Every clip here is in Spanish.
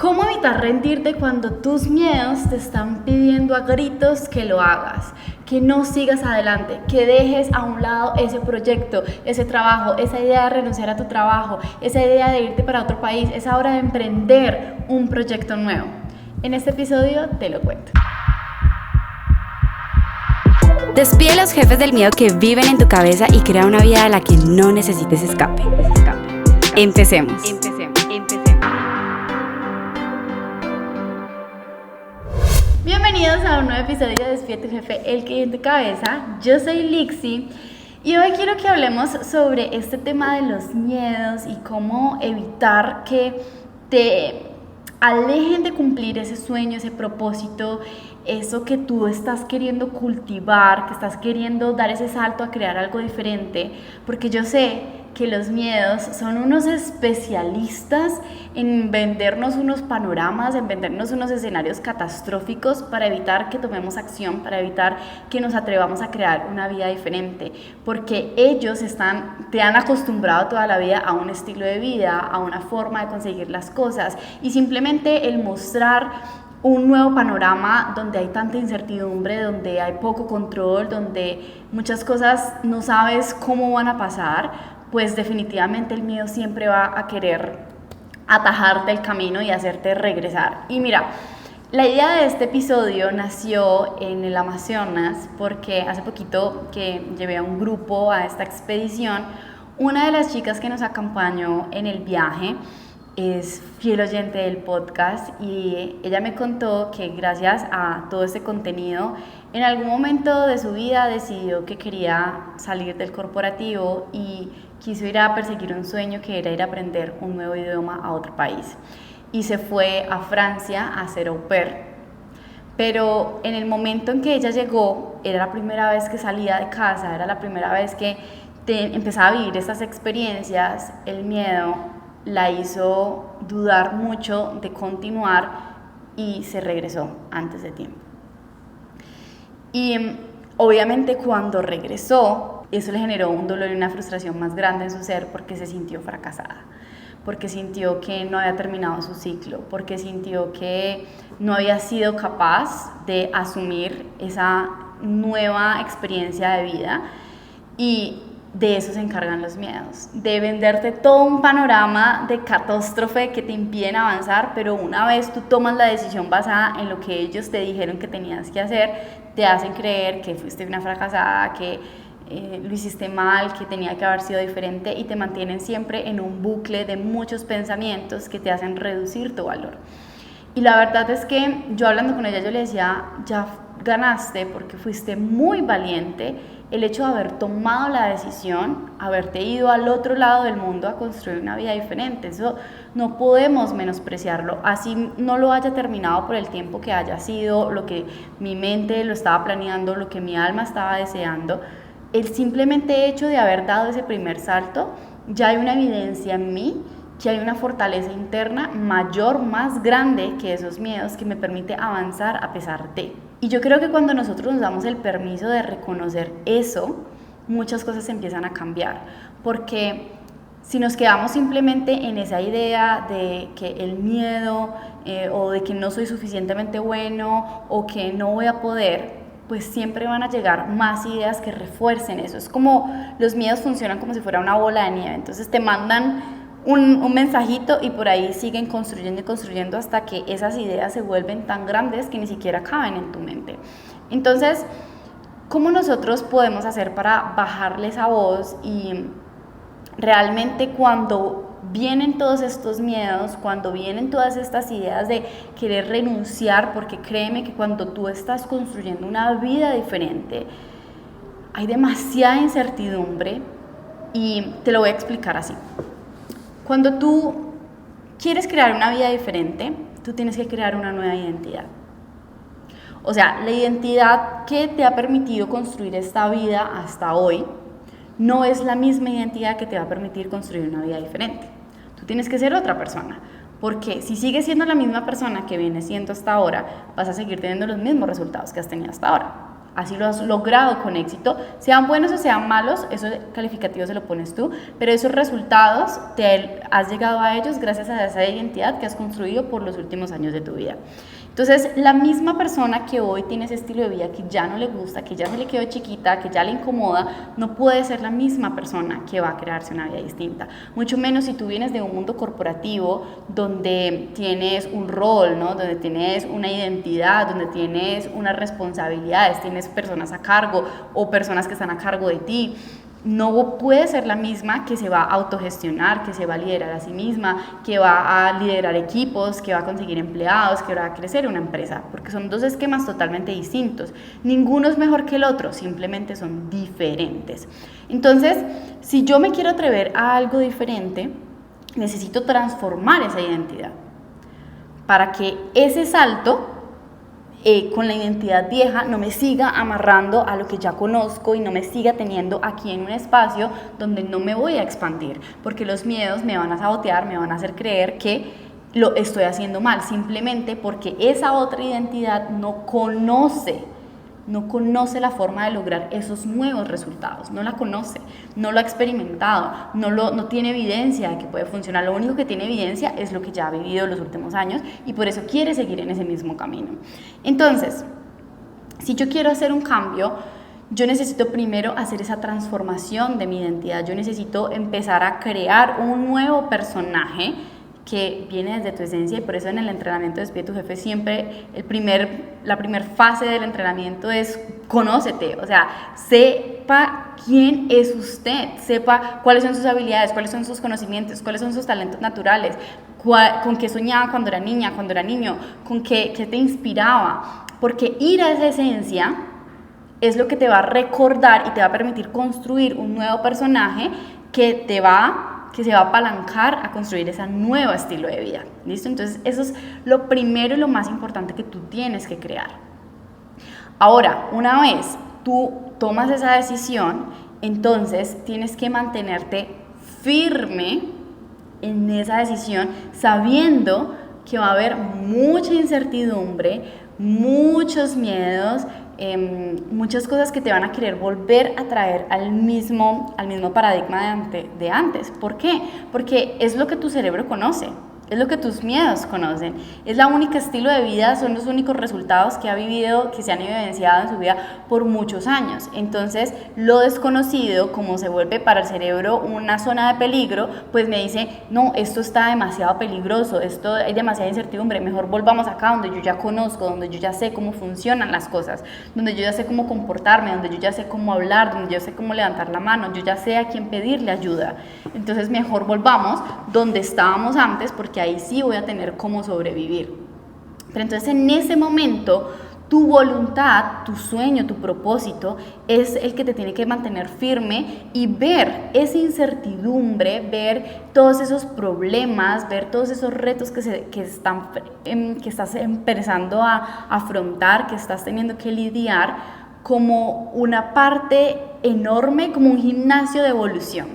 ¿Cómo evitar rendirte cuando tus miedos te están pidiendo a gritos que lo hagas? Que no sigas adelante, que dejes a un lado ese proyecto, ese trabajo, esa idea de renunciar a tu trabajo, esa idea de irte para otro país, esa hora de emprender un proyecto nuevo. En este episodio te lo cuento. Despide los jefes del miedo que viven en tu cabeza y crea una vida de la que no necesites escape. Empecemos. Bienvenidos a un nuevo episodio de Despide tu jefe, el que vive en tu cabeza. Yo soy Lixi y hoy quiero que hablemos sobre este tema de los miedos y cómo evitar que te alejen de cumplir ese sueño, ese propósito, eso que tú estás queriendo cultivar, que estás queriendo dar ese salto a crear algo diferente, porque yo sé que los miedos son unos especialistas en vendernos unos panoramas, en vendernos unos escenarios catastróficos para evitar que tomemos acción, para evitar que nos atrevamos a crear una vida diferente, porque ellos te han acostumbrado toda la vida a un estilo de vida, a una forma de conseguir las cosas, y simplemente el mostrar un nuevo panorama donde hay tanta incertidumbre, donde hay poco control, donde muchas cosas no sabes cómo van a pasar, pues definitivamente el miedo siempre va a querer atajarte el camino y hacerte regresar. Y mira, la idea de este episodio nació en el Amazonas porque hace poquito que llevé a un grupo a esta expedición, una de las chicas que nos acompañó en el viaje es fiel oyente del podcast y ella me contó que gracias a todo este contenido en algún momento de su vida decidió que quería salir del corporativo y quiso ir a perseguir un sueño que era ir a aprender un nuevo idioma a otro país y se fue a Francia a hacer au pair. Pero en el momento en que ella llegó era la primera vez que salía de casa, era la primera vez que empezaba a vivir estas experiencias. El miedo la hizo dudar mucho de continuar y se regresó antes de tiempo. Y obviamente cuando regresó, eso le generó un dolor y una frustración más grande en su ser porque se sintió fracasada, porque sintió que no había terminado su ciclo, porque sintió que no había sido capaz de asumir esa nueva experiencia de vida. Y de eso se encargan los miedos, de venderte todo un panorama de catástrofe que te impiden avanzar, pero una vez tú tomas la decisión basada en lo que ellos te dijeron que tenías que hacer, te hacen creer que fuiste una fracasada, que lo hiciste mal, que tenía que haber sido diferente y te mantienen siempre en un bucle de muchos pensamientos que te hacen reducir tu valor. Y la verdad es que yo hablando con ella, yo le decía, ya ganaste porque fuiste muy valiente. El hecho de haber tomado la decisión, haberte ido al otro lado del mundo a construir una vida diferente, eso no podemos menospreciarlo, así no lo haya terminado por el tiempo que haya sido, lo que mi mente lo estaba planeando, lo que mi alma estaba deseando. El simplemente hecho de haber dado ese primer salto, ya hay una evidencia en mí que hay una fortaleza interna mayor, más grande que esos miedos que me permite avanzar a pesar de. Y yo creo que cuando nosotros nos damos el permiso de reconocer eso, muchas cosas empiezan a cambiar, porque si nos quedamos simplemente en esa idea de que el miedo o de que no soy suficientemente bueno o que no voy a poder, pues siempre van a llegar más ideas que refuercen eso. Es como los miedos funcionan como si fuera una bola de nieve, entonces te mandan un mensajito y por ahí siguen construyendo y construyendo hasta que esas ideas se vuelven tan grandes que ni siquiera caben en tu mente. Entonces, ¿cómo nosotros podemos hacer para bajarle esa voz y realmente cuando vienen todos estos miedos, cuando vienen todas estas ideas de querer renunciar, porque créeme que cuando tú estás construyendo una vida diferente, hay demasiada incertidumbre y te lo voy a explicar así. Cuando tú quieres crear una vida diferente, tú tienes que crear una nueva identidad. O sea, la identidad que te ha permitido construir esta vida hasta hoy no es la misma identidad que te va a permitir construir una vida diferente. Tú tienes que ser otra persona, porque si sigues siendo la misma persona que vienes siendo hasta ahora, vas a seguir teniendo los mismos resultados que has tenido hasta ahora. así lo has logrado con éxito, sean buenos o sean malos, esos calificativos se lo pones tú, pero esos resultados te has llegado a ellos gracias a esa identidad que has construido por los últimos años de tu vida. Entonces, la misma persona que hoy tiene ese estilo de vida que ya no le gusta, que ya se le quedó chiquita, que ya le incomoda, no puede ser la misma persona que va a crearse una vida distinta. Mucho menos si tú vienes de un mundo corporativo donde tienes un rol, ¿no? Donde tienes una identidad, donde tienes unas responsabilidades, tienes personas a cargo o personas que están a cargo de ti. No puede ser la misma que se va a autogestionar, que se va a liderar a sí misma, que va a liderar equipos, que va a conseguir empleados, que va a crecer una empresa, porque son dos esquemas totalmente distintos. Ninguno es mejor que el otro, simplemente son diferentes. Entonces, si yo me quiero atrever a algo diferente, necesito transformar esa identidad para que ese salto con la identidad vieja no me siga amarrando a lo que ya conozco y no me siga teniendo aquí en un espacio donde no me voy a expandir, porque los miedos me van a sabotear, me van a hacer creer que lo estoy haciendo mal, simplemente porque esa otra identidad no conoce la forma de lograr esos nuevos resultados, no la conoce, no lo ha experimentado, no tiene evidencia de que puede funcionar. Lo único que tiene evidencia es lo que ya ha vivido en los últimos años y por eso quiere seguir en ese mismo camino. Entonces, si yo quiero hacer un cambio, yo necesito primero hacer esa transformación de mi identidad, yo necesito empezar a crear un nuevo personaje que viene desde tu esencia, y por eso en el entrenamiento de Despide tu Jefe siempre la primera fase del entrenamiento es conócete, o sea, sepa quién es usted, sepa cuáles son sus habilidades, cuáles son sus conocimientos, cuáles son sus talentos naturales, con qué soñaba cuando era niña, cuando era niño, con qué te inspiraba, porque ir a esa esencia es lo que te va a recordar y te va a permitir construir un nuevo personaje que se va a apalancar a construir ese nuevo estilo de vida. ¿Listo? Entonces, eso es lo primero y lo más importante que tú tienes que crear. Ahora, una vez tú tomas esa decisión, entonces tienes que mantenerte firme en esa decisión, sabiendo que va a haber mucha incertidumbre, muchos miedos, muchas cosas que te van a querer volver a traer al mismo paradigma de antes. ¿Por qué? Porque es lo que tu cerebro conoce, es lo que tus miedos conocen, es la única estilo de vida, son los únicos resultados que ha vivido, que se han evidenciado en su vida por muchos años. Entonces, lo desconocido, como se vuelve para el cerebro una zona de peligro, pues me dice, no, esto está demasiado peligroso, esto hay demasiada incertidumbre, mejor volvamos acá donde yo ya conozco, donde yo ya sé cómo funcionan las cosas, donde yo ya sé cómo comportarme, donde yo ya sé cómo hablar, donde yo sé cómo levantar la mano, yo ya sé a quién pedirle ayuda. Entonces, mejor volvamos donde estábamos antes, porque ahí sí voy a tener cómo sobrevivir. Pero entonces en ese momento tu voluntad, tu sueño, tu propósito es el que te tiene que mantener firme y ver esa incertidumbre, ver todos esos problemas, ver todos esos retos que estás empezando a afrontar, que estás teniendo que lidiar como una parte enorme, como un gimnasio de evolución.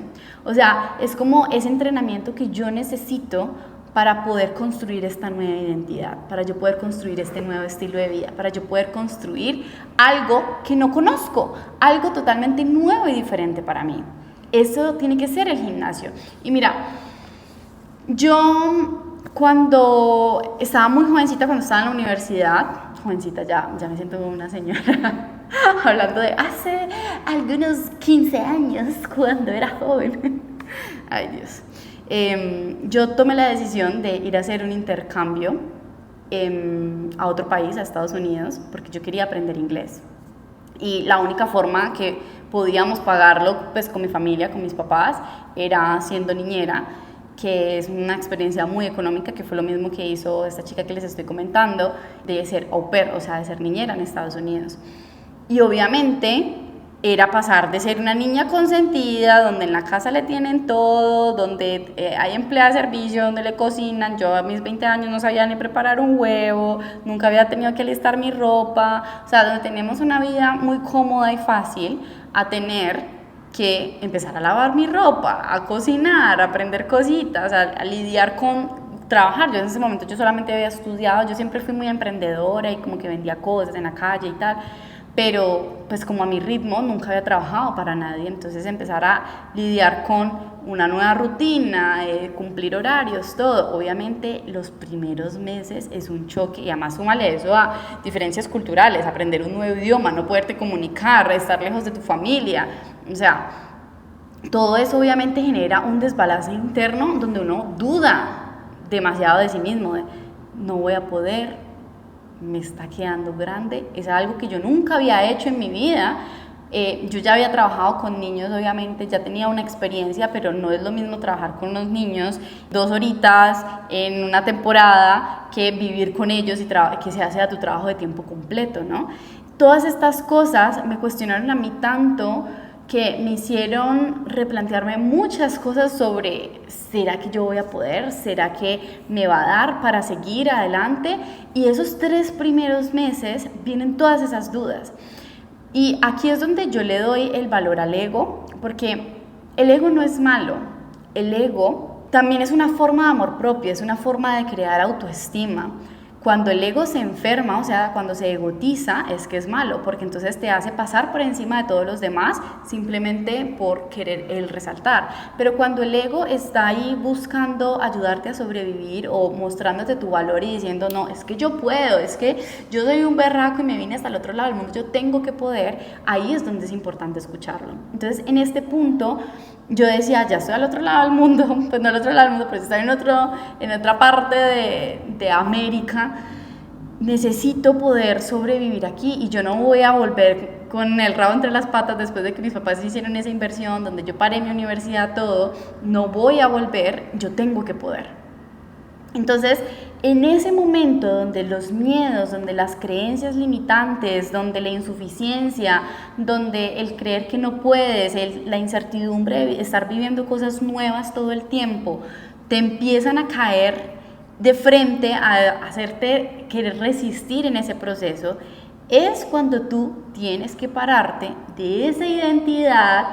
O sea, es como ese entrenamiento que yo necesito para poder construir esta nueva identidad, para yo poder construir este nuevo estilo de vida, para yo poder construir algo que no conozco, algo totalmente nuevo y diferente para mí. Eso tiene que ser el gimnasio. Y mira, yo cuando estaba muy jovencita, cuando estaba en la universidad, jovencita ya me siento como una señora, hablando de hace algunos 15 años, cuando era joven. Ay, Dios. Yo tomé la decisión de ir a hacer un intercambio a otro país, a Estados Unidos, porque yo quería aprender inglés. Y la única forma que podíamos pagarlo, pues con mi familia, con mis papás, era siendo niñera, que es una experiencia muy económica, que fue lo mismo que hizo esta chica que les estoy comentando, de ser au pair, o sea, de ser niñera en Estados Unidos. Y obviamente era pasar de ser una niña consentida, donde en la casa le tienen todo, donde hay empleada de servicio, donde le cocinan. Yo a mis 20 años no sabía ni preparar un huevo, nunca había tenido que alistar mi ropa, o sea, donde tenemos una vida muy cómoda y fácil, a tener que empezar a lavar mi ropa, a cocinar, a aprender cositas, a lidiar con trabajar. Yo en ese momento yo solamente había estudiado, yo siempre fui muy emprendedora y como que vendía cosas en la calle y tal, pero pues como a mi ritmo nunca había trabajado para nadie, entonces empezar a lidiar con una nueva rutina, cumplir horarios, todo. Obviamente los primeros meses es un choque y además súmale eso a diferencias culturales, aprender un nuevo idioma, no poderte comunicar, estar lejos de tu familia, o sea, todo eso obviamente genera un desbalance interno donde uno duda demasiado de sí mismo, de no voy a poder, me está quedando grande, es algo que yo nunca había hecho en mi vida. Yo ya había trabajado con niños, obviamente, ya tenía una experiencia, pero no es lo mismo trabajar con los niños 2 horitas en una temporada que vivir con ellos y que se hace a tu trabajo de tiempo completo, ¿no? Todas estas cosas me cuestionaron a mí tanto que me hicieron replantearme muchas cosas sobre ¿será que yo voy a poder? ¿Será que me va a dar para seguir adelante? Y esos 3 primeros meses vienen todas esas dudas. Y aquí es donde yo le doy el valor al ego, porque el ego no es malo, el ego también es una forma de amor propio, es una forma de crear autoestima. Cuando el ego se enferma, o sea, cuando se egotiza, es que es malo, porque entonces te hace pasar por encima de todos los demás simplemente por querer el resaltar. Pero cuando el ego está ahí buscando ayudarte a sobrevivir o mostrándote tu valor y diciendo, no, es que yo puedo, es que yo soy un berraco y me vine hasta el otro lado del mundo, yo tengo que poder, ahí es donde es importante escucharlo. Entonces, en este punto, yo decía, ya estoy al otro lado del mundo, pues no al otro lado del mundo, pero estoy en otra parte de América, necesito poder sobrevivir aquí y yo no voy a volver con el rabo entre las patas después de que mis papás hicieron esa inversión, donde yo paré mi universidad, todo, no voy a volver, yo tengo que poder. Entonces, en ese momento donde los miedos, donde las creencias limitantes, donde la insuficiencia, donde el creer que no puedes, la incertidumbre, estar viviendo cosas nuevas todo el tiempo, te empiezan a caer de frente, a hacerte querer resistir en ese proceso, es cuando tú tienes que pararte de esa identidad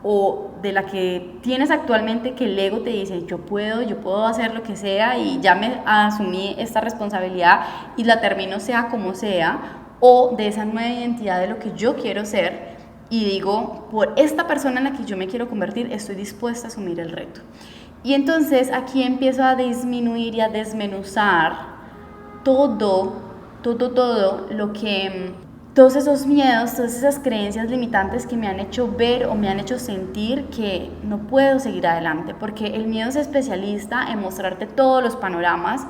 o de la que tienes actualmente, que el ego te dice yo puedo hacer lo que sea y ya me asumí esta responsabilidad y la termino sea como sea, o de esa nueva identidad de lo que yo quiero ser y digo, por esta persona en la que yo me quiero convertir estoy dispuesta a asumir el reto. Y entonces aquí empiezo a disminuir y a desmenuzar todo lo que, todos esos miedos, todas esas creencias limitantes que me han hecho ver o me han hecho sentir que no puedo seguir adelante, porque el miedo es especialista en mostrarte todos los panoramas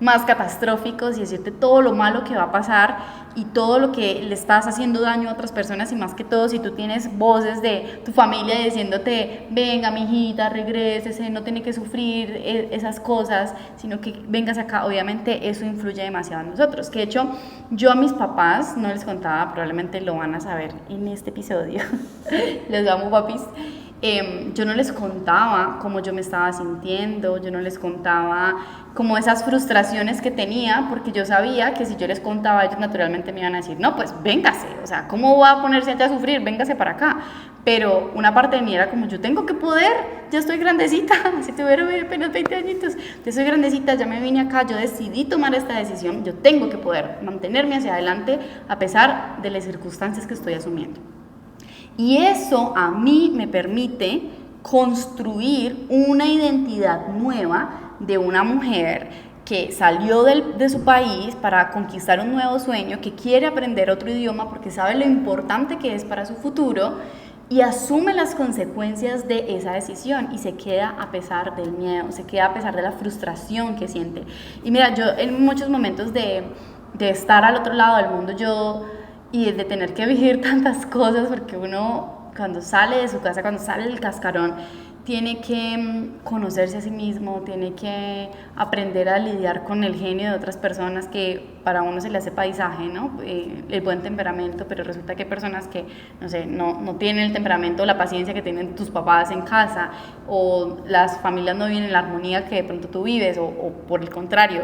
más catastróficos y decirte todo lo malo que va a pasar y todo lo que le estás haciendo daño a otras personas, y más que todo si tú tienes voces de tu familia diciéndote venga mijita, regrésese, no tiene que sufrir esas cosas, sino que vengas acá. Obviamente eso influye demasiado en nosotros, que de hecho yo a mis papás no les contaba, probablemente lo van a saber en este episodio, les amo papis. Yo no les contaba cómo yo me estaba sintiendo, yo no les contaba como esas frustraciones que tenía, porque yo sabía que si yo les contaba, ellos naturalmente me iban a decir, no, pues véngase, o sea, ¿cómo va a ponerse allá a sufrir? Véngase para acá. Pero una parte de mí era como, yo tengo que poder, ya estoy grandecita, si tuviera apenas 20 añitos, ya soy grandecita, ya me vine acá, yo decidí tomar esta decisión, yo tengo que poder mantenerme hacia adelante a pesar de las circunstancias que estoy asumiendo. Y eso a mí me permite construir una identidad nueva de una mujer que salió de su país para conquistar un nuevo sueño, que quiere aprender otro idioma porque sabe lo importante que es para su futuro y asume las consecuencias de esa decisión y se queda a pesar del miedo, se queda a pesar de la frustración que siente. Y mira, yo en muchos momentos de estar al otro lado del mundo, y de tener que vivir tantas cosas, porque uno cuando sale de su casa, cuando sale del cascarón, tiene que conocerse a sí mismo, tiene que aprender a lidiar con el genio de otras personas que para uno se le hace paisaje, ¿no? El buen temperamento, pero resulta que hay personas que, no sé, no tienen el temperamento o la paciencia que tienen tus papás en casa, o las familias no viven en la armonía que de pronto tú vives, o por el contrario,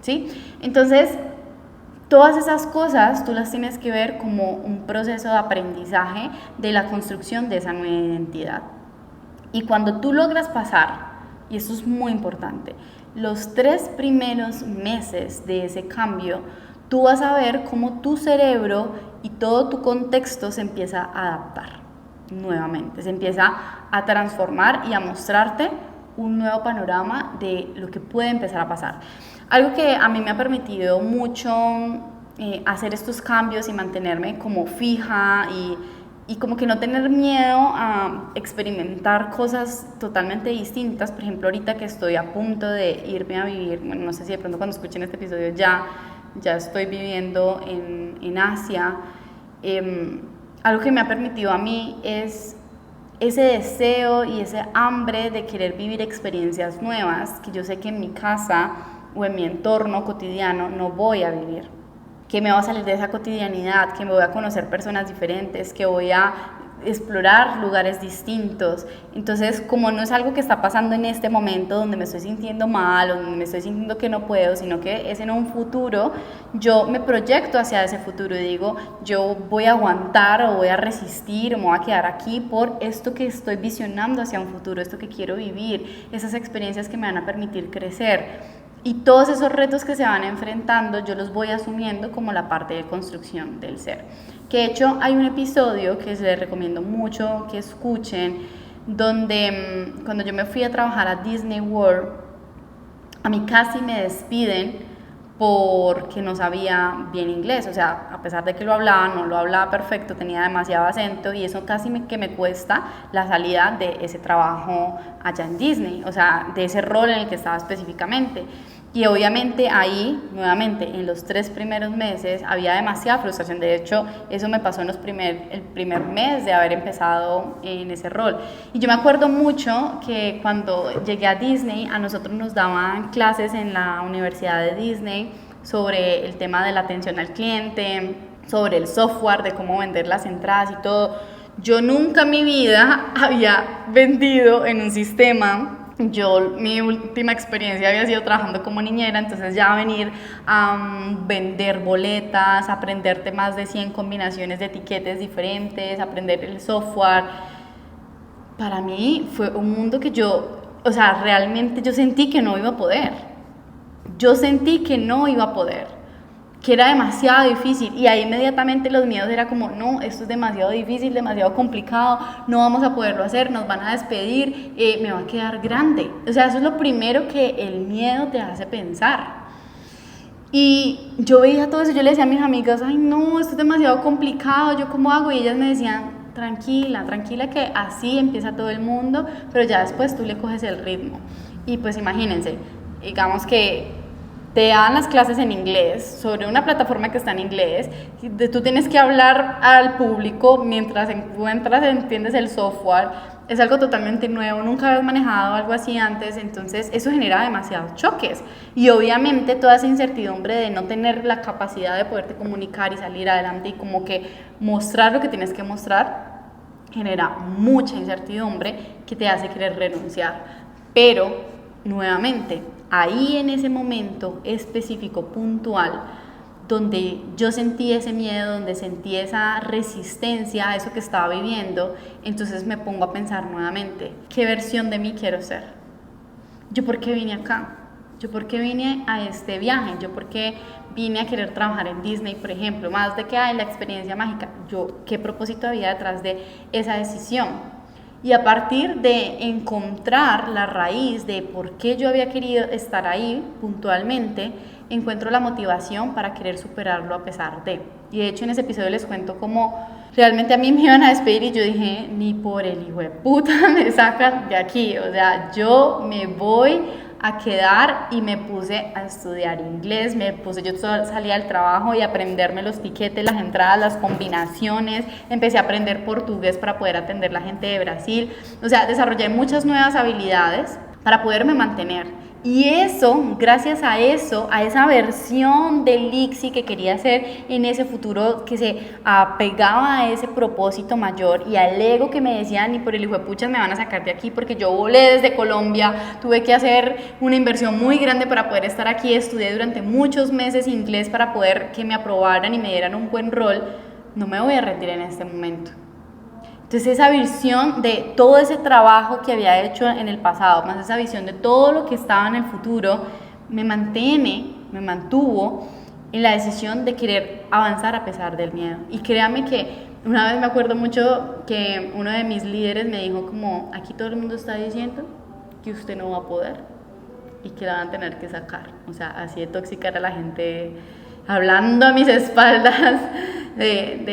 ¿sí? Entonces, todas esas cosas tú las tienes que ver como un proceso de aprendizaje de la construcción de esa nueva identidad. Y cuando tú logras pasar, y esto es muy importante, los 3 primeros meses de ese cambio, tú vas a ver cómo tu cerebro y todo tu contexto se empieza a adaptar nuevamente, se empieza a transformar y a mostrarte un nuevo panorama de lo que puede empezar a pasar. Algo que a mí me ha permitido mucho hacer estos cambios y mantenerme como fija y como que no tener miedo a experimentar cosas totalmente distintas. Por ejemplo, ahorita que estoy a punto de irme a vivir, bueno, no sé si de pronto cuando escuchen este episodio ya estoy viviendo en Asia, algo que me ha permitido a mí es ese deseo y ese hambre de querer vivir experiencias nuevas que yo sé que en mi casa o en mi entorno cotidiano no voy a vivir, que me voy a salir de esa cotidianidad, que me voy a conocer personas diferentes, que voy a explorar lugares distintos. Entonces, como no es algo que está pasando en este momento donde me estoy sintiendo mal o donde me estoy sintiendo que no puedo, sino que es en un futuro, yo me proyecto hacia ese futuro y digo, yo voy a aguantar o voy a resistir o me voy a quedar aquí por esto que estoy visionando hacia un futuro, esto que quiero vivir, esas experiencias que me van a permitir crecer. Y todos esos retos que se van enfrentando yo los voy asumiendo como la parte de construcción del ser. Que de hecho hay un episodio que les recomiendo mucho que escuchen, donde cuando yo me fui a trabajar a Disney World, a mí casi me despiden porque no sabía bien inglés. O sea, a pesar de que lo hablaba, no lo hablaba perfecto, tenía demasiado acento y eso casi que me cuesta la salida de ese trabajo allá en Disney, o sea, de ese rol en el que estaba específicamente. Y obviamente ahí, nuevamente, en los 3 primeros meses había demasiada frustración. De hecho, eso me pasó en el primer mes de haber empezado en ese rol. Y yo me acuerdo mucho que cuando llegué a Disney, a nosotros nos daban clases en la Universidad de Disney sobre el tema de la atención al cliente, sobre el software, de cómo vender las entradas y todo. Yo nunca en mi vida había vendido en un sistema. Mi última experiencia había sido trabajando como niñera, entonces ya venir a vender boletas, aprenderte más de 100 combinaciones de etiquetes diferentes, aprender el software, para mí fue un mundo que realmente yo sentí que no iba a poder. Yo sentí que no iba a poder, que era demasiado difícil, y ahí inmediatamente los miedos era como, no, esto es demasiado difícil, demasiado complicado, no vamos a poderlo hacer, nos van a despedir, me va a quedar grande. O sea, eso es lo primero que el miedo te hace pensar. Y yo veía todo eso, yo le decía a mis amigas, ay no, esto es demasiado complicado, ¿yo cómo hago? Y ellas me decían, tranquila, que así empieza todo el mundo, pero ya después tú le coges el ritmo. Y pues imagínense, digamos que te dan las clases en inglés, sobre una plataforma que está en inglés, tú tienes que hablar al público mientras entiendes el software, es algo totalmente nuevo, nunca habías manejado algo así antes, entonces eso genera demasiados choques, y obviamente toda esa incertidumbre de no tener la capacidad de poderte comunicar y salir adelante y como que mostrar lo que tienes que mostrar, genera mucha incertidumbre que te hace querer renunciar. Pero nuevamente, ahí en ese momento específico, puntual, donde yo sentí ese miedo, donde sentí esa resistencia a eso que estaba viviendo, entonces me pongo a pensar nuevamente, ¿qué versión de mí quiero ser? ¿Yo por qué vine acá? ¿Yo por qué vine a este viaje? ¿Yo por qué vine a querer trabajar en Disney, por ejemplo? Más de que hay la experiencia mágica, ¿qué propósito había detrás de esa decisión? Y a partir de encontrar la raíz de por qué yo había querido estar ahí puntualmente, encuentro la motivación para querer superarlo a pesar de. Y de hecho en ese episodio les cuento cómo realmente a mí me iban a despedir y yo dije, ni por el hijo de puta me sacan de aquí. O sea, yo me voy a quedar, y me puse a estudiar inglés, yo salía del trabajo y aprenderme los tiquetes, las entradas, las combinaciones, empecé a aprender portugués para poder atender a la gente de Brasil, o sea, desarrollé muchas nuevas habilidades para poderme mantener. Y eso, gracias a eso, a esa versión de Lixi que quería ser en ese futuro, que se apegaba a ese propósito mayor, y al ego que me decía, ni por el hijo de puchas me van a sacar de aquí, porque yo volé desde Colombia, tuve que hacer una inversión muy grande para poder estar aquí, estudié durante muchos meses inglés para poder que me aprobaran y me dieran un buen rol. No me voy a rendir en este momento. Entonces esa visión de todo ese trabajo que había hecho en el pasado, más esa visión de todo lo que estaba en el futuro, me mantuvo, en la decisión de querer avanzar a pesar del miedo. Y créame que una vez me acuerdo mucho que uno de mis líderes me dijo como, aquí todo el mundo está diciendo que usted no va a poder y que la van a tener que sacar. O sea, así de tóxica era la gente hablando a mis espaldas ay,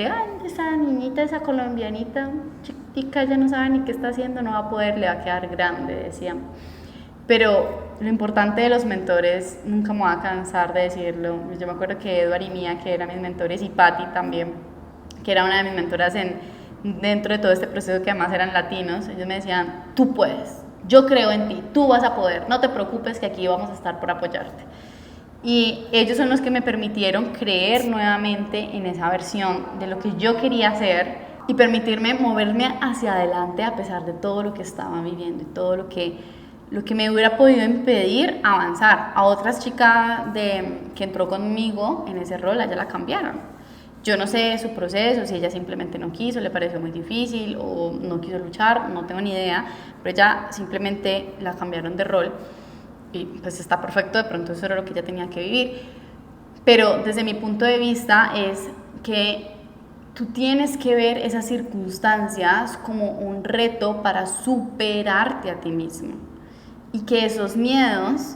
esa niñita, esa colombianita chiquitica, ya no sabe ni qué está haciendo, no va a poder, le va a quedar grande, decían. Pero lo importante de los mentores, nunca me voy a cansar de decirlo. Yo me acuerdo que Eduard y Mía, que eran mis mentores, y Patti también, que era una de mis mentoras dentro de todo este proceso, que además eran latinos, ellos me decían, tú puedes, yo creo en ti, tú vas a poder, no te preocupes que aquí vamos a estar por apoyarte. Y ellos son los que me permitieron creer nuevamente en esa versión de lo que yo quería hacer y permitirme moverme hacia adelante a pesar de todo lo que estaba viviendo y todo lo que me hubiera podido impedir avanzar. A otras chicas que entró conmigo en ese rol, allá la cambiaron. Yo no sé su proceso, si ella simplemente no quiso, le pareció muy difícil o no quiso luchar, no tengo ni idea, pero ella simplemente la cambiaron de rol y pues está perfecto, de pronto eso era lo que ella tenía que vivir. Pero desde mi punto de vista es que tú tienes que ver esas circunstancias como un reto para superarte a ti mismo y que esos miedos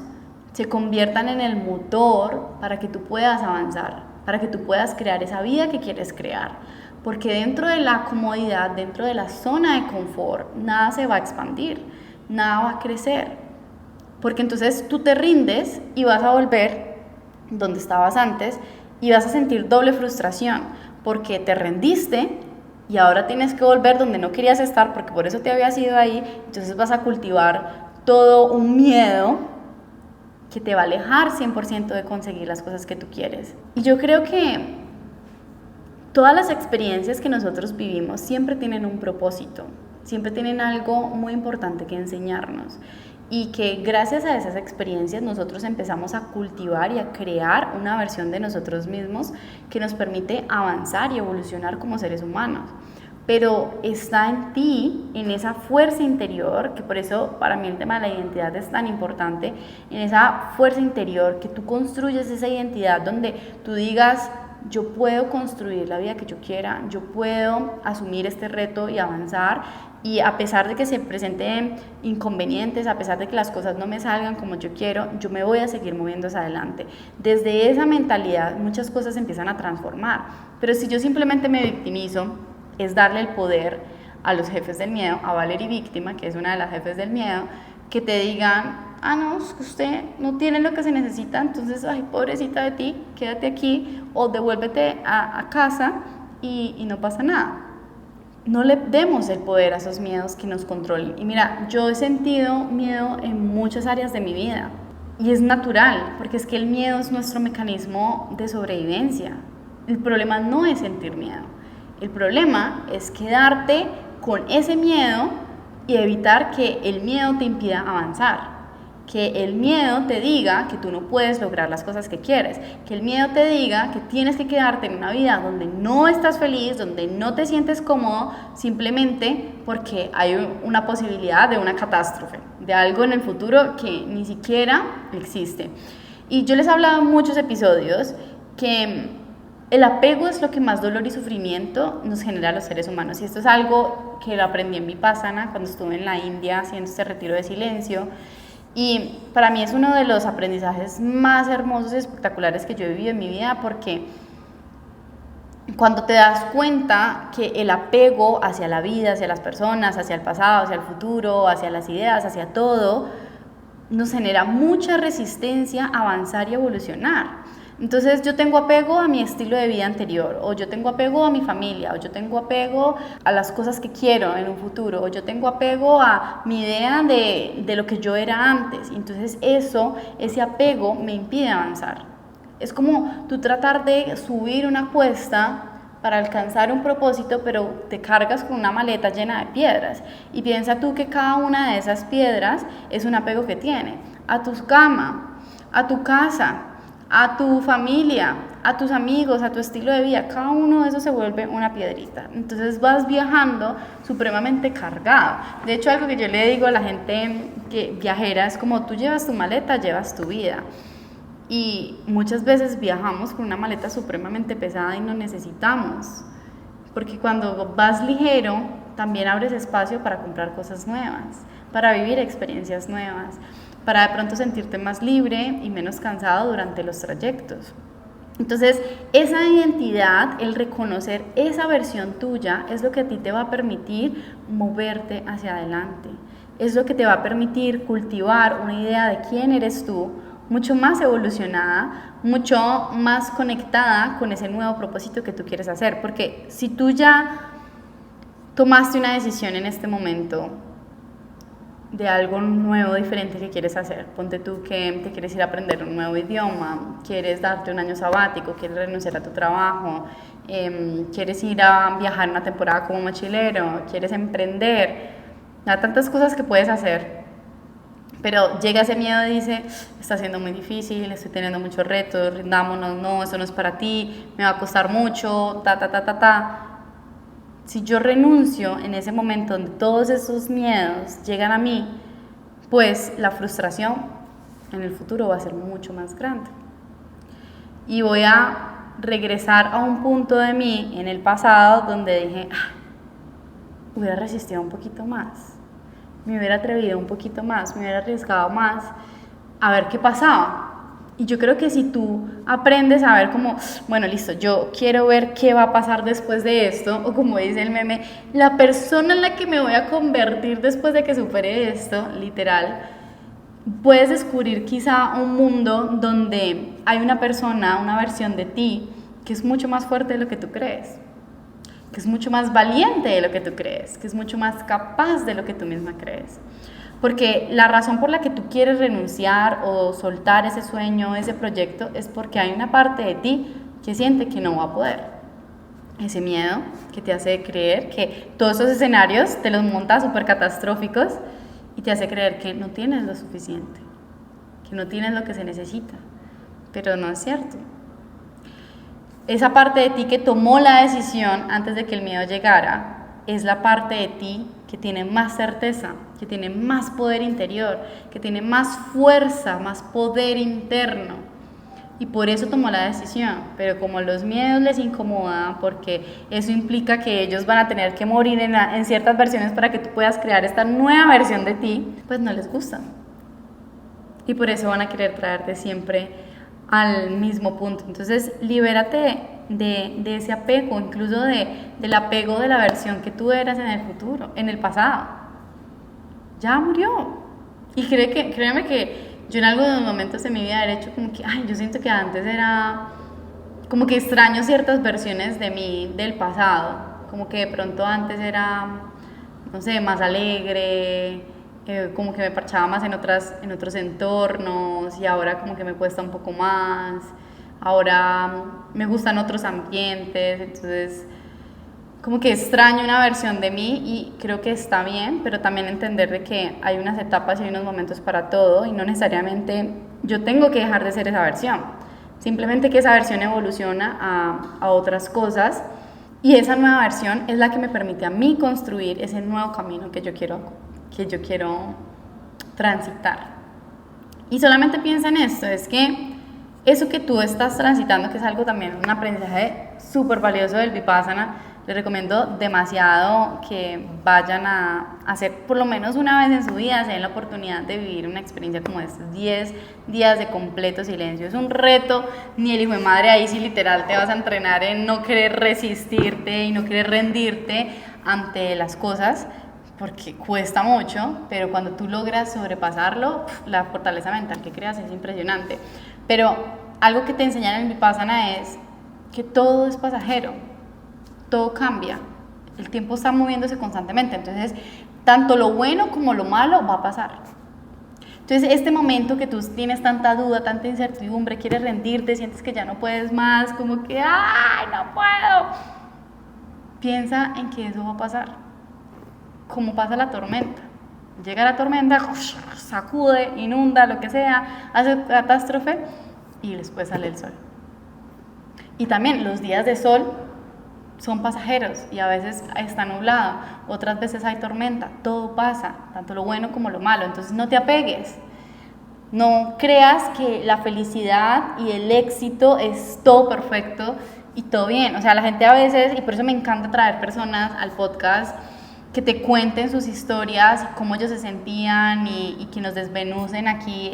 se conviertan en el motor para que tú puedas avanzar, para que tú puedas crear esa vida que quieres crear. Porque dentro de la comodidad, dentro de la zona de confort, nada se va a expandir, nada va a crecer. Porque entonces tú te rindes y vas a volver donde estabas antes y vas a sentir doble frustración, porque te rendiste y ahora tienes que volver donde no querías estar, porque por eso te habías ido ahí. Entonces vas a cultivar todo un miedo que te va a alejar 100% de conseguir las cosas que tú quieres. Y yo creo que todas las experiencias que nosotros vivimos siempre tienen un propósito, siempre tienen algo muy importante que enseñarnos. Y que gracias a esas experiencias nosotros empezamos a cultivar y a crear una versión de nosotros mismos que nos permite avanzar y evolucionar como seres humanos. Pero está en ti, en esa fuerza interior, que por eso para mí el tema de la identidad es tan importante, en esa fuerza interior que tú construyes esa identidad donde tú digas, yo puedo construir la vida que yo quiera, yo puedo asumir este reto y avanzar, y a pesar de que se presenten inconvenientes, a pesar de que las cosas no me salgan como yo quiero, yo me voy a seguir moviendo hacia adelante. Desde esa mentalidad muchas cosas se empiezan a transformar, pero si yo simplemente me victimizo, es darle el poder a los jefes del miedo, a Valerie Víctima, que es una de las jefes del miedo, que te digan, no, es que usted no tiene lo que se necesita, entonces, ay, pobrecita de ti, quédate aquí o devuélvete a casa y no pasa nada. No le demos el poder a esos miedos que nos controlen. Y mira, yo he sentido miedo en muchas áreas de mi vida y es natural, porque es que el miedo es nuestro mecanismo de sobrevivencia. El problema no es sentir miedo, el problema es quedarte con ese miedo y evitar que el miedo te impida avanzar. Que el miedo te diga que tú no puedes lograr las cosas que quieres, que el miedo te diga que tienes que quedarte en una vida donde no estás feliz, donde no te sientes cómodo, simplemente porque hay una posibilidad de una catástrofe, de algo en el futuro que ni siquiera existe. Y yo les he hablado en muchos episodios que el apego es lo que más dolor y sufrimiento nos genera a los seres humanos, y esto es algo que lo aprendí en Vipassana cuando estuve en la India haciendo este retiro de silencio. Y para mí es uno de los aprendizajes más hermosos y espectaculares que yo he vivido en mi vida, porque cuando te das cuenta que el apego hacia la vida, hacia las personas, hacia el pasado, hacia el futuro, hacia las ideas, hacia todo, nos genera mucha resistencia a avanzar y evolucionar. Entonces yo tengo apego a mi estilo de vida anterior, o yo tengo apego a mi familia, o yo tengo apego a las cosas que quiero en un futuro, o yo tengo apego a mi idea de lo que yo era antes. Entonces ese apego me impide avanzar. Es como tú tratar de subir una cuesta para alcanzar un propósito, pero te cargas con una maleta llena de piedras. Y piensa tú que cada una de esas piedras es un apego que tiene a tu cama, a tu casa, a tu familia, a tus amigos, a tu estilo de vida. Cada uno de esos se vuelve una piedrita. Entonces vas viajando supremamente cargado. De hecho, algo que yo le digo a la gente que viajera es como tú llevas tu maleta, llevas tu vida. Y muchas veces viajamos con una maleta supremamente pesada y no necesitamos, porque cuando vas ligero también abres espacio para comprar cosas nuevas, para vivir experiencias nuevas, para de pronto sentirte más libre y menos cansado durante los trayectos. Entonces, esa identidad, el reconocer esa versión tuya, es lo que a ti te va a permitir moverte hacia adelante. Es lo que te va a permitir cultivar una idea de quién eres tú, mucho más evolucionada, mucho más conectada con ese nuevo propósito que tú quieres hacer. Porque si tú ya tomaste una decisión en este momento de algo nuevo, diferente que quieres hacer, ponte tú que te quieres ir a aprender un nuevo idioma, quieres darte un año sabático, quieres renunciar a tu trabajo, quieres ir a viajar una temporada como mochilero, quieres emprender, hay tantas cosas que puedes hacer, pero llega ese miedo y dice, está siendo muy difícil, estoy teniendo muchos retos, rindámonos, no, eso no es para ti, me va a costar mucho, Si yo renuncio en ese momento donde todos esos miedos llegan a mí, pues la frustración en el futuro va a ser mucho más grande. Y voy a regresar a un punto de mí en el pasado donde dije, hubiera resistido un poquito más, me hubiera atrevido un poquito más, me hubiera arriesgado más, a ver qué pasaba. Y yo creo que si tú aprendes a ver como, bueno, listo, yo quiero ver qué va a pasar después de esto, o como dice el meme, la persona en la que me voy a convertir después de que supere esto, literal, puedes descubrir quizá un mundo donde hay una persona, una versión de ti, que es mucho más fuerte de lo que tú crees, que es mucho más valiente de lo que tú crees, que es mucho más capaz de lo que tú misma crees. Porque la razón por la que tú quieres renunciar o soltar ese sueño, ese proyecto, es porque hay una parte de ti que siente que no va a poder. Ese miedo que te hace creer que todos esos escenarios te los montas súper catastróficos y te hace creer que no tienes lo suficiente, que no tienes lo que se necesita. Pero no es cierto. Esa parte de ti que tomó la decisión antes de que el miedo llegara, es la parte de ti que tiene más certeza, que tiene más poder interior, que tiene más fuerza, más poder interno. Y por eso tomó la decisión. Pero como los miedos les incomodan, porque eso implica que ellos van a tener que morir en ciertas versiones para que tú puedas crear esta nueva versión de ti, pues no les gusta. Y por eso van a querer traerte siempre al mismo punto. Entonces, libérate de ese apego, incluso del apego de la versión que tú eras en el futuro, en el pasado. Ya murió. Y créeme que yo en algunos momentos de mi vida he hecho como que, yo siento que antes era, como que extraño ciertas versiones de mí del pasado, como que de pronto antes era, no sé, más alegre, como que me parchaba más en otros entornos, y ahora como que me cuesta un poco más, ahora me gustan otros ambientes, entonces como que extraño una versión de mí y creo que está bien, pero también entender de que hay unas etapas y hay unos momentos para todo y no necesariamente yo tengo que dejar de ser esa versión, simplemente que esa versión evoluciona a otras cosas y esa nueva versión es la que me permite a mí construir ese nuevo camino que yo quiero transitar. Y solamente piensa en esto, es que eso que tú estás transitando, que es algo también, un aprendizaje súper valioso del Vipassana, les recomiendo demasiado que vayan a hacer por lo menos una vez en su vida, se den la oportunidad de vivir una experiencia como estos 10 días de completo silencio. Es un reto, ni el hijo de madre, ahí sí literal te vas a entrenar en no querer resistirte y no querer rendirte ante las cosas, porque cuesta mucho, pero cuando tú logras sobrepasarlo, la fortaleza mental que creas es impresionante. Pero algo que te enseñan en el Vipassana es que todo es pasajero, todo cambia, el tiempo está moviéndose constantemente, entonces tanto lo bueno como lo malo va a pasar. Entonces este momento que tú tienes tanta duda, tanta incertidumbre, quieres rendirte, sientes que ya no puedes más, como que ¡ay, no puedo! Piensa en que eso va a pasar, como pasa la tormenta. Llega la tormenta, sacude, inunda, lo que sea, hace catástrofe y después sale el sol. Y también los días de sol son pasajeros y a veces está nublado, otras veces hay tormenta, todo pasa, tanto lo bueno como lo malo, entonces no te apegues. No creas que la felicidad y el éxito es todo perfecto y todo bien. O sea, la gente a veces, y por eso me encanta traer personas al podcast que te cuenten sus historias, cómo ellos se sentían y que nos desmenucen aquí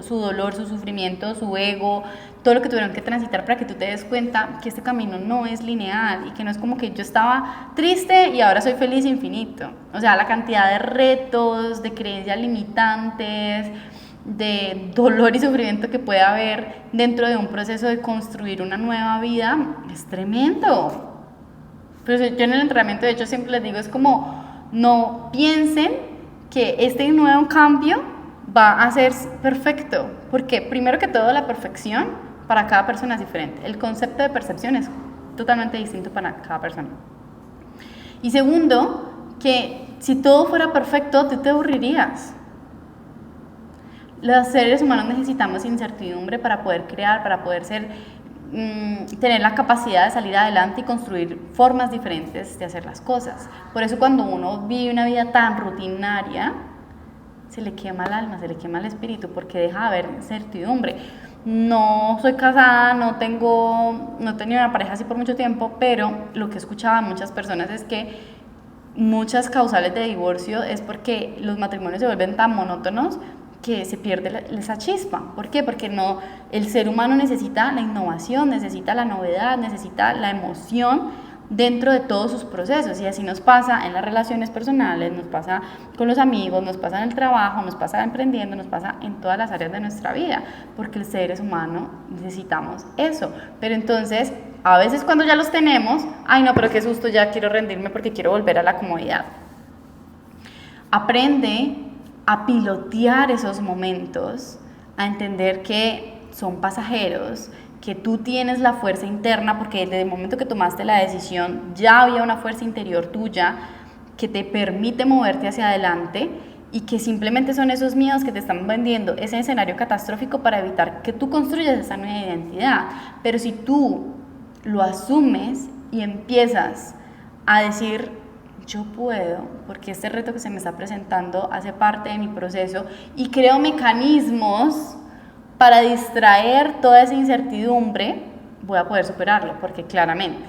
su dolor, su sufrimiento, su ego, todo lo que tuvieron que transitar para que tú te des cuenta que este camino no es lineal y que no es como que yo estaba triste y ahora soy feliz infinito. O sea, la cantidad de retos, de creencias limitantes, de dolor y sufrimiento que puede haber dentro de un proceso de construir una nueva vida es tremendo. Pero yo en el entrenamiento, de hecho, siempre les digo, es como, no piensen que este nuevo cambio va a ser perfecto, porque primero que todo la perfección para cada persona es diferente. El concepto de percepción es totalmente distinto para cada persona. Y segundo, que si todo fuera perfecto, tú te aburrirías. Los seres humanos necesitamos incertidumbre para poder crear, para poder tener la capacidad de salir adelante y construir formas diferentes de hacer las cosas. Por eso cuando uno vive una vida tan rutinaria, se le quema el alma, se le quema el espíritu, porque deja de haber incertidumbre. No soy casada, no he tenido una pareja así por mucho tiempo, pero lo que he escuchado de muchas personas es que muchas causales de divorcio es porque los matrimonios se vuelven tan monótonos que se pierde esa chispa. ¿Por qué? Porque el ser humano necesita la innovación, necesita la novedad, necesita la emoción dentro de todos sus procesos, y así nos pasa en las relaciones personales, nos pasa con los amigos, nos pasa en el trabajo, nos pasa emprendiendo, nos pasa en todas las áreas de nuestra vida, porque los seres humanos necesitamos eso. Pero entonces, a veces cuando ya los tenemos, ay no, pero qué susto, ya quiero rendirme porque quiero volver a la comodidad. Aprende a pilotear esos momentos, a entender que son pasajeros, que tú tienes la fuerza interna, porque desde el momento que tomaste la decisión ya había una fuerza interior tuya que te permite moverte hacia adelante, y que simplemente son esos miedos que te están vendiendo ese escenario catastrófico para evitar que tú construyas esa nueva identidad. Pero si tú lo asumes y empiezas a decir, yo puedo, porque este reto que se me está presentando hace parte de mi proceso, y creo mecanismos para distraer toda esa incertidumbre, voy a poder superarlo, porque claramente,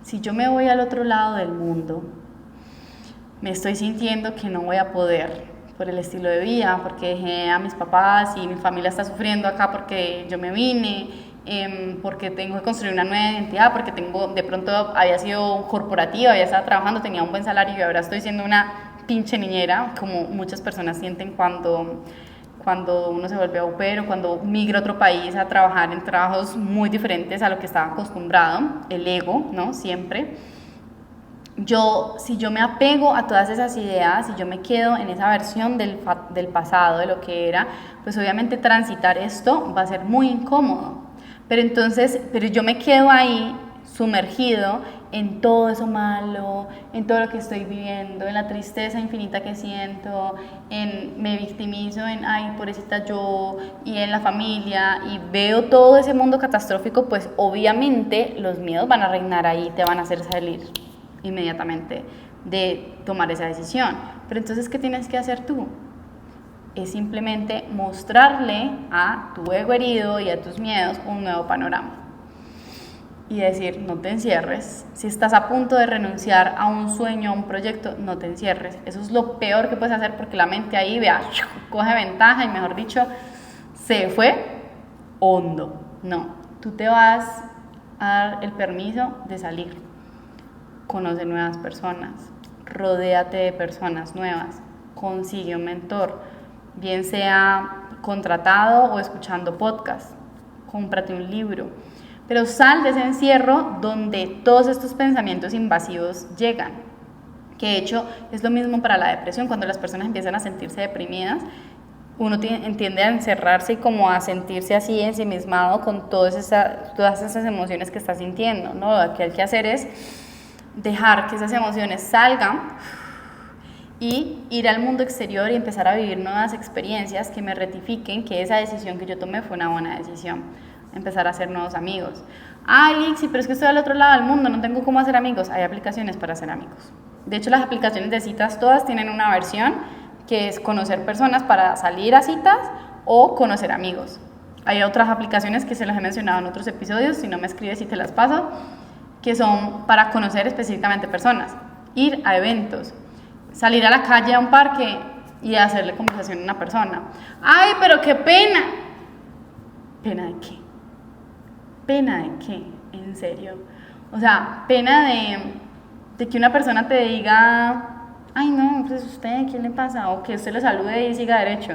si yo me voy al otro lado del mundo, me estoy sintiendo que no voy a poder por el estilo de vida, porque dejé a mis papás y mi familia está sufriendo acá porque yo me vine, porque tengo que construir una nueva identidad, porque de pronto había sido corporativa, había estado trabajando, tenía un buen salario y ahora estoy siendo una pinche niñera, como muchas personas sienten cuando uno se vuelve au pair o cuando migra a otro país a trabajar en trabajos muy diferentes a lo que estaba acostumbrado, el ego, ¿no? Siempre. Si yo me apego a todas esas ideas, si yo me quedo en esa versión del pasado, de lo que era, pues obviamente transitar esto va a ser muy incómodo. Pero yo me quedo ahí sumergido en todo eso malo, en todo lo que estoy viviendo, en la tristeza infinita que siento, me victimizo en, ay, pobrecita yo, y en la familia, y veo todo ese mundo catastrófico, pues obviamente los miedos van a reinar ahí, te van a hacer salir inmediatamente de tomar esa decisión. Pero entonces, ¿qué tienes que hacer tú? Es simplemente mostrarle a tu ego herido y a tus miedos un nuevo panorama. Y decir, no te encierres. Si estás a punto de renunciar a un sueño, a un proyecto, no te encierres. Eso es lo peor que puedes hacer, porque la mente ahí, coge ventaja y, mejor dicho, se fue hondo. No, tú te vas a dar el permiso de salir. Conoce nuevas personas, rodéate de personas nuevas, consigue un mentor, bien sea contratado o escuchando podcast, cómprate un libro, pero sal de ese encierro donde todos estos pensamientos invasivos llegan, que de hecho es lo mismo para la depresión. Cuando las personas empiezan a sentirse deprimidas, uno tiende a encerrarse y como a sentirse así ensimismado con todas esas emociones que está sintiendo, ¿no? Lo que hay que hacer es dejar que esas emociones salgan y ir al mundo exterior y empezar a vivir nuevas experiencias que me ratifiquen que esa decisión que yo tomé fue una buena decisión. Empezar a hacer nuevos amigos. Ay, Lixi, pero es que estoy al otro lado del mundo, no tengo cómo hacer amigos. Hay aplicaciones para hacer amigos. De hecho, las aplicaciones de citas todas tienen una versión que es conocer personas para salir a citas, o conocer amigos. Hay otras aplicaciones que se las he mencionado en otros episodios, si no me escribes y te las paso, que son para conocer específicamente personas, ir a eventos, salir a la calle, a un parque y hacerle conversación a una persona. ¡Ay, pero qué pena! ¿Pena de qué? ¿Pena de qué? En serio. O sea, pena de que una persona te diga, ay no, pues usted, ¿qué le pasa? O que usted lo salude y siga derecho.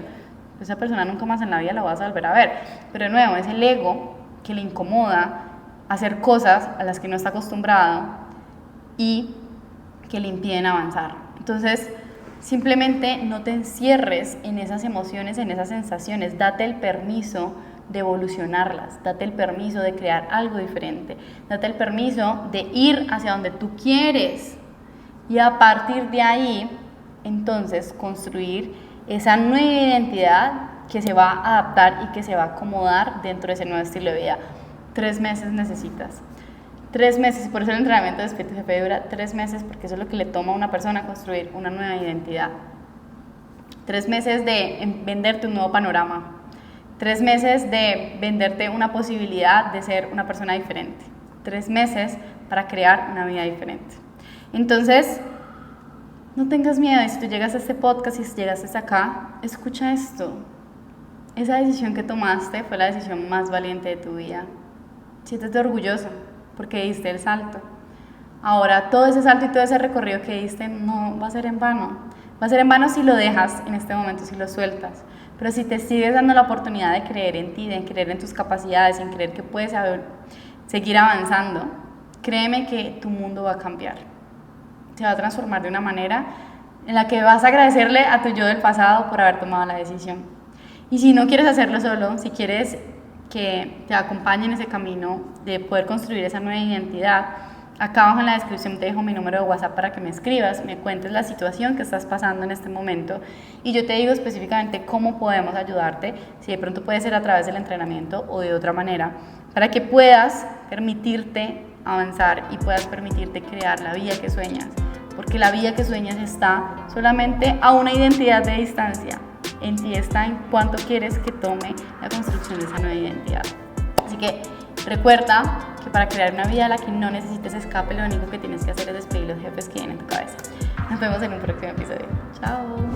Esa persona nunca más en la vida la vas a volver a ver. Pero de nuevo, es el ego que le incomoda hacer cosas a las que no está acostumbrado y que le impiden avanzar. Entonces, simplemente no te encierres en esas emociones, en esas sensaciones. Date el permiso de evolucionarlas, date el permiso de crear algo diferente, date el permiso de ir hacia donde tú quieres y a partir de ahí, entonces, construir esa nueva identidad que se va a adaptar y que se va a acomodar dentro de ese nuevo estilo de vida. 3 meses necesitas. 3 meses, por eso el entrenamiento de Despierta Jefe dura 3 meses, porque eso es lo que le toma a una persona construir una nueva identidad. 3 meses de venderte un nuevo panorama. 3 meses de venderte una posibilidad de ser una persona diferente. 3 meses para crear una vida diferente. Entonces, no tengas miedo. Y si tú llegas a este podcast y si llegas hasta acá, escucha esto. Esa decisión que tomaste fue la decisión más valiente de tu vida. Siéntete orgulloso porque diste el salto. Ahora, todo ese salto y todo ese recorrido que diste no va a ser en vano. Va a ser en vano si lo dejas en este momento, si lo sueltas. Pero si te sigues dando la oportunidad de creer en ti, de creer en tus capacidades, en creer que puedes seguir avanzando, créeme que tu mundo va a cambiar. Se va a transformar de una manera en la que vas a agradecerle a tu yo del pasado por haber tomado la decisión. Y si no quieres hacerlo solo, si quieres que te acompañe en ese camino de poder construir esa nueva identidad, acá abajo en la descripción te dejo mi número de WhatsApp para que me escribas, me cuentes la situación que estás pasando en este momento y yo te digo específicamente cómo podemos ayudarte, si de pronto puede ser a través del entrenamiento o de otra manera, para que puedas permitirte avanzar y puedas permitirte crear la vida que sueñas, porque la vida que sueñas está solamente a una identidad de distancia. En ti está en cuánto quieres que tome la construcción de esa nueva identidad. Así que recuerda que para crear una vida a la que no necesites escape, lo único que tienes que hacer es despedir los jefes que vienen en tu cabeza. Nos vemos en un próximo episodio. Chao.